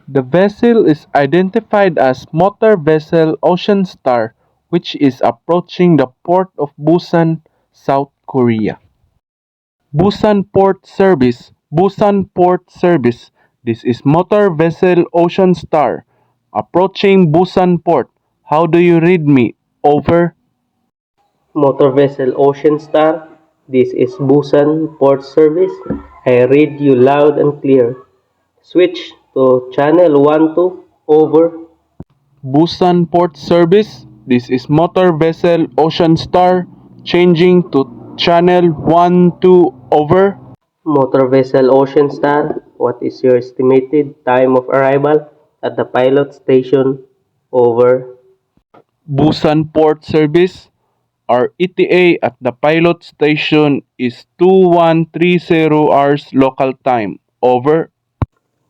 The vessel is identified as motor vessel Ocean Star, which is approaching the port of Busan, South Korea. Busan Port Service. Busan Port Service. This is motor vessel Ocean Star, approaching Busan Port. How do you read me? Over. Motor vessel Ocean Star, this is Busan Port Service. I read you loud and clear. Switch to channel 12, over. Busan Port Service. This is motor vessel Ocean Star, changing to channel 12, over. Motor vessel Ocean Star, what is your estimated time of arrival at the pilot station? Over. Busan Port Service. Our ETA at the pilot station is 2130 hours local time. Over.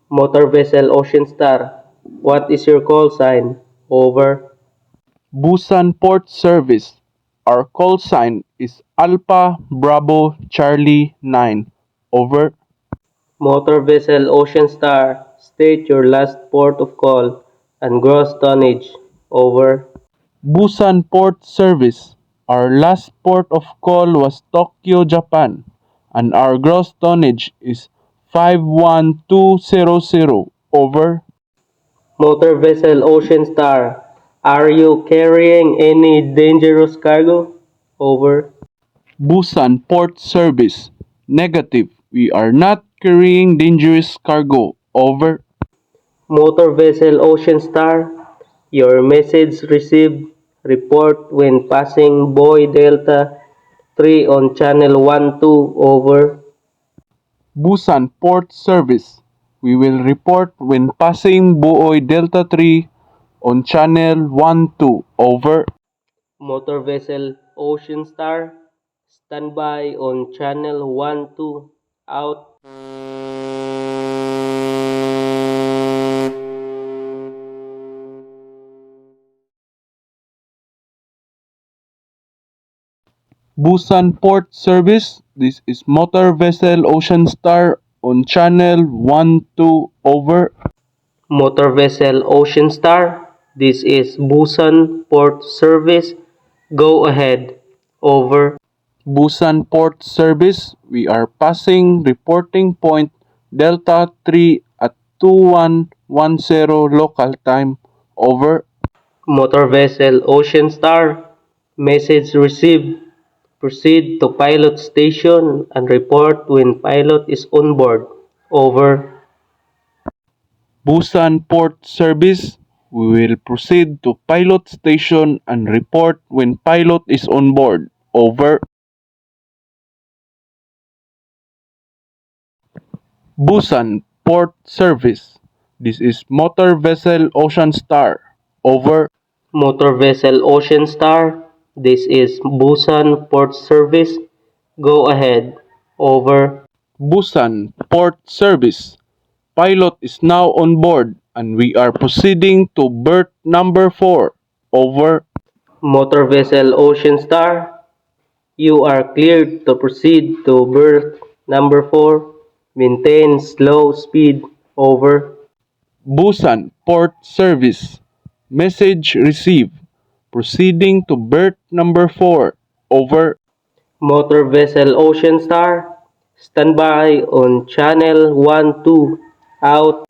Motor vessel Ocean Star, what is your call sign? Over. Busan Port Service. Our call sign is Alpha Bravo Charlie 9. Over. Motor vessel Ocean Star, state your last port of call and gross tonnage. Over. Busan Port Service. Our last port of call was Tokyo, Japan, and our gross tonnage is 51200. Over. Motor vessel Ocean Star, are you carrying any dangerous cargo? Over. Busan Port Service. Negative. We are not carrying dangerous cargo. Over. Motor vessel Ocean Star, your message received. Report when passing Boy Delta 3 on channel 12. Over. Busan Port Service. We will report when passing Buoy Delta 3 on channel 12. Over. Motor vessel Ocean Star, standby on channel 12. Out. Busan Port Service. This is motor vessel Ocean Star on channel 12. Over. Motor vessel Ocean Star, this is Busan Port Service. Go ahead. Over. Busan Port Service. We are passing reporting point Delta 3 at 2110 local time. Over. Motor vessel Ocean Star, message received. Proceed to pilot station and report when pilot is on board. Over. Busan Port Service. We will proceed to pilot station and report when pilot is on board. Over. Busan Port Service. This is motor vessel Ocean Star. Over. Motor vessel Ocean Star, this is Busan Port Service. Go ahead. Over. Busan Port Service. Pilot is now on board and we are proceeding to berth number 4. Over. Motor vessel Ocean Star, you are cleared to proceed to berth number 4. Maintain slow speed. Over. Busan Port Service. Message received. Proceeding to berth number 4. Over. Motor vessel Ocean Star, standby on channel 12. Out.